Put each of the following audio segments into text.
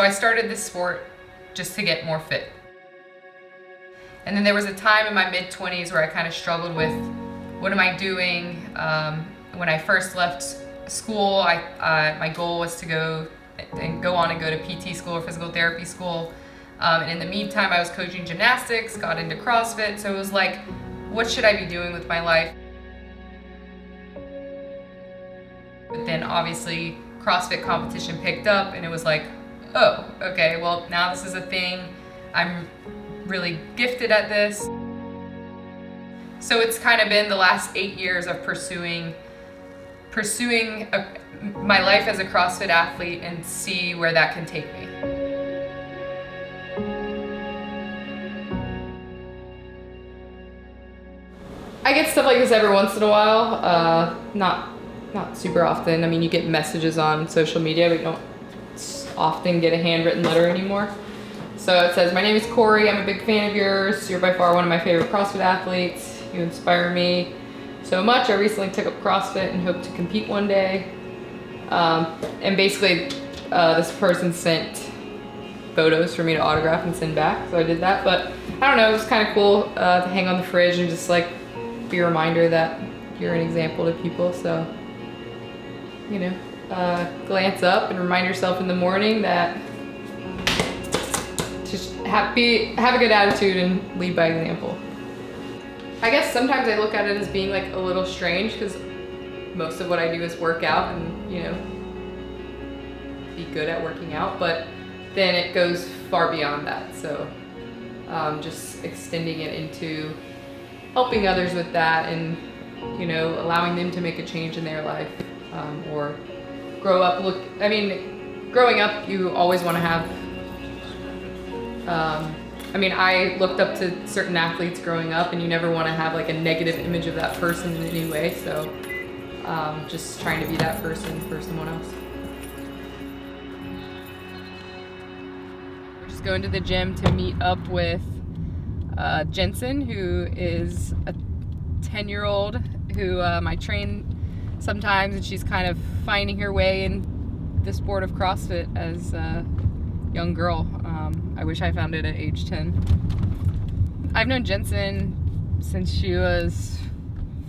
So I started this sport just to get more fit. And then there was a time in my mid-20s where I kind of struggled with, what am I doing? When I first left school, my goal was to go on and go to PT school or physical therapy school. And in the meantime, I was coaching gymnastics, got into CrossFit. So it was like, what should I be doing with my life? But then obviously CrossFit competition picked up and it was like, oh, okay, well now this is a thing. I'm really gifted at this. So it's kind of been the last 8 years of pursuing my life as a CrossFit athlete and see where that can take me. I get stuff like this every once in a while, not super often. I mean, you get messages on social media, but you don't often get a handwritten letter anymore. So it says, my name is Corey, I'm a big fan of yours. You're by far one of my favorite CrossFit athletes. You inspire me so much. I recently took up CrossFit and hope to compete one day. And basically, this person sent photos for me to autograph and send back, so I did that. But I don't know, it was kind of cool to hang on the fridge and just like be a reminder that you're an example to people. So, you know, glance up and remind yourself in the morning that just have a good attitude and lead by example. I guess sometimes I look at it as being like a little strange because most of what I do is work out and, you know, be good at working out, but then it goes far beyond that. So just extending it into helping others with that and, you know, allowing them to make a change in their life or grow up. Growing up, you always want to have, I looked up to certain athletes growing up and you never want to have like a negative image of that person in any way. So just trying to be that person for someone else. We're just going to the gym to meet up with Jensen, who is a 10-year-old who I train sometimes, and she's kind of finding her way in the sport of CrossFit as a young girl. I wish I found it at age 10. I've known Jensen since she was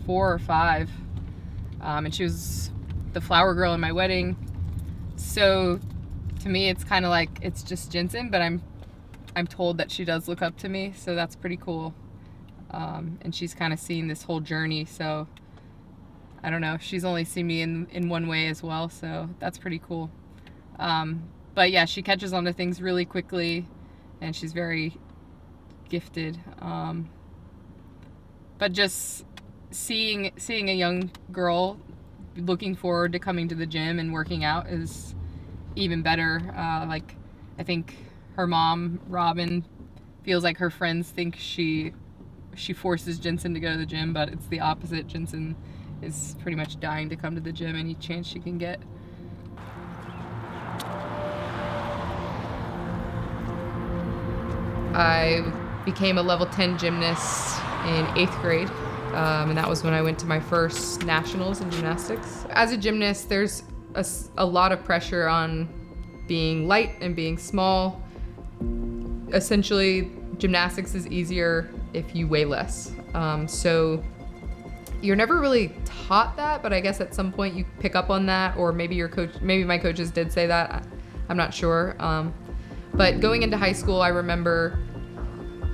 4 or 5, and she was the flower girl in my wedding. So to me, it's kind of like it's just Jensen, but I'm told that she does look up to me, so that's pretty cool. And she's kind of seen this whole journey, so I don't know. She's only seen me in one way as well, so that's pretty cool. But yeah, she catches on to things really quickly, and she's very gifted. But just seeing a young girl looking forward to coming to the gym and working out is even better. I think her mom, Robin, feels like her friends think she forces Jensen to go to the gym, but it's the opposite. Jensen is pretty much dying to come to the gym any chance she can get. I became a level 10 gymnast in 8th grade, and that was when I went to my first nationals in gymnastics. As a gymnast, there's a lot of pressure on being light and being small. Essentially, gymnastics is easier if you weigh less. So you're never really taught that, but I guess at some point you pick up on that, or maybe my coaches did say that. I'm not sure. But going into high school, I remember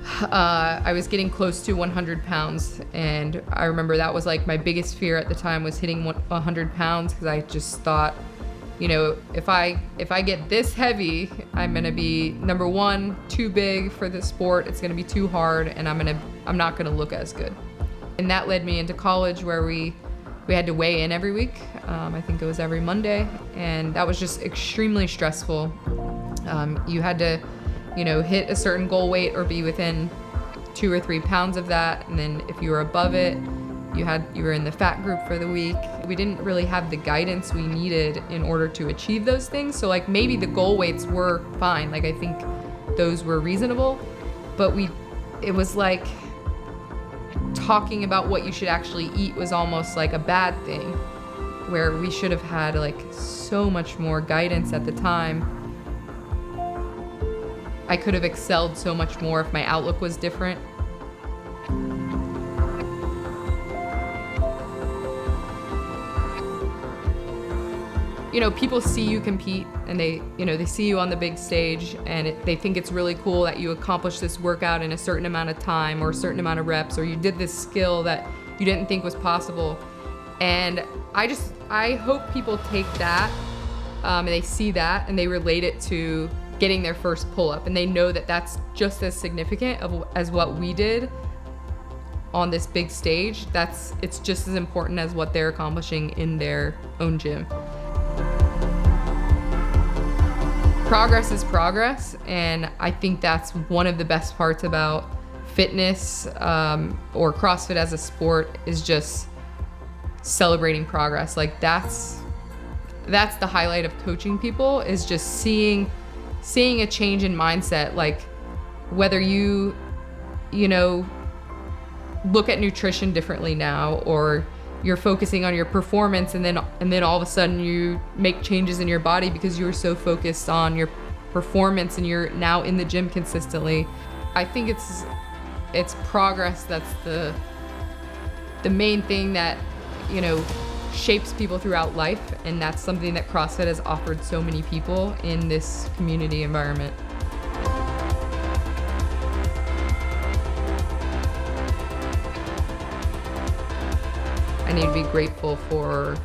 I was getting close to 100 pounds, and I remember that was like my biggest fear at the time, was hitting 100 pounds, because I just thought, you know, if I get this heavy, I'm gonna be, number one, too big for the sport. It's gonna be too hard, and I'm not gonna look as good. And that led me into college, where we had to weigh in every week. I think it was every Monday, and that was just extremely stressful. You had to, you know, hit a certain goal weight or be within 2 or 3 pounds of that, and then if you were above it, you were in the fat group for the week. We didn't really have the guidance we needed in order to achieve those things. So like maybe the goal weights were fine. Like I think those were reasonable, but it was like talking about what you should actually eat was almost like a bad thing, where we should have had like so much more guidance at the time. I could have excelled so much more if my outlook was different. You know, people see you compete and they see you on the big stage, and they think it's really cool that you accomplished this workout in a certain amount of time or a certain amount of reps, or you did this skill that you didn't think was possible. And I hope people take that and they see that and they relate it to getting their first pull-up, and they know that that's just as significant as what we did on this big stage. It's just as important as what they're accomplishing in their own gym. Progress is progress, and I think that's one of the best parts about fitness or CrossFit as a sport, is just celebrating progress. Like that's the highlight of coaching people, is just seeing a change in mindset. Like whether you look at nutrition differently now, or you're focusing on your performance, and then all of a sudden you make changes in your body because you were so focused on your performance and you're now in the gym consistently. I think it's progress that's the main thing that shapes people throughout life, and that's something that CrossFit has offered so many people in this community environment. I need to be grateful for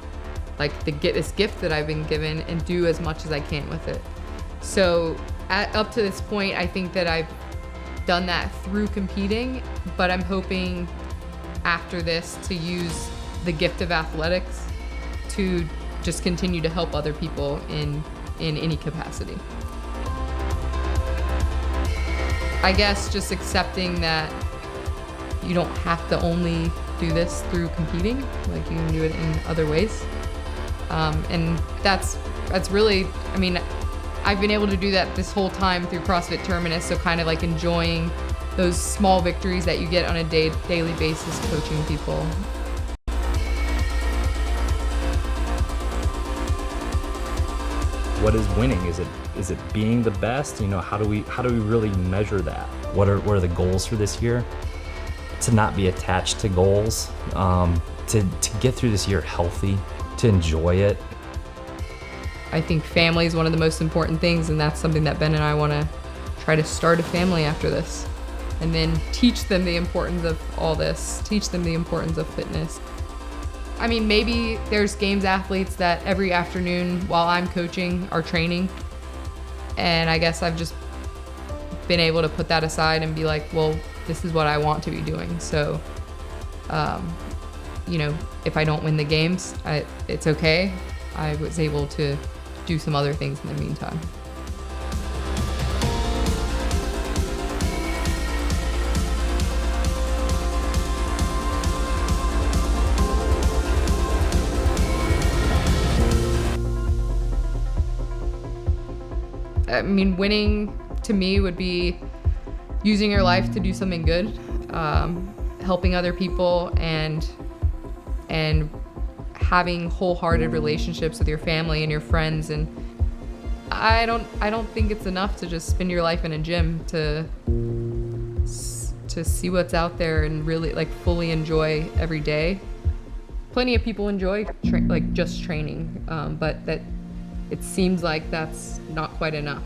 this gift that I've been given, and do as much as I can with it. So up to this point, I think that I've done that through competing, but I'm hoping after this to use the gift of athletics to just continue to help other people in any capacity. I guess just accepting that you don't have to only do this through competing, like you can do it in other ways. And that's really, I've been able to do that this whole time through CrossFit Terminus, so kind of like enjoying those small victories that you get on a daily basis coaching people. What is winning? Is it being the best? How do we really measure that? What are the goals for this year? To not be attached to goals, to get through this year healthy, to enjoy it. I think family is one of the most important things, and that's something that Ben and I want to try to start a family after this, and then teach them the importance of all this, teach them the importance of fitness. Maybe there's games athletes that every afternoon while I'm coaching are training, and I guess I've just been able to put that aside and be like, well, this is what I want to be doing. So, if I don't win the games, it's okay. I was able to do some other things in the meantime. Winning to me would be using your life to do something good, helping other people, and having wholehearted relationships with your family and your friends. And I don't think it's enough to just spend your life in a gym to see what's out there and really fully enjoy every day. Plenty of people enjoy just training, but that it seems like that's not quite enough.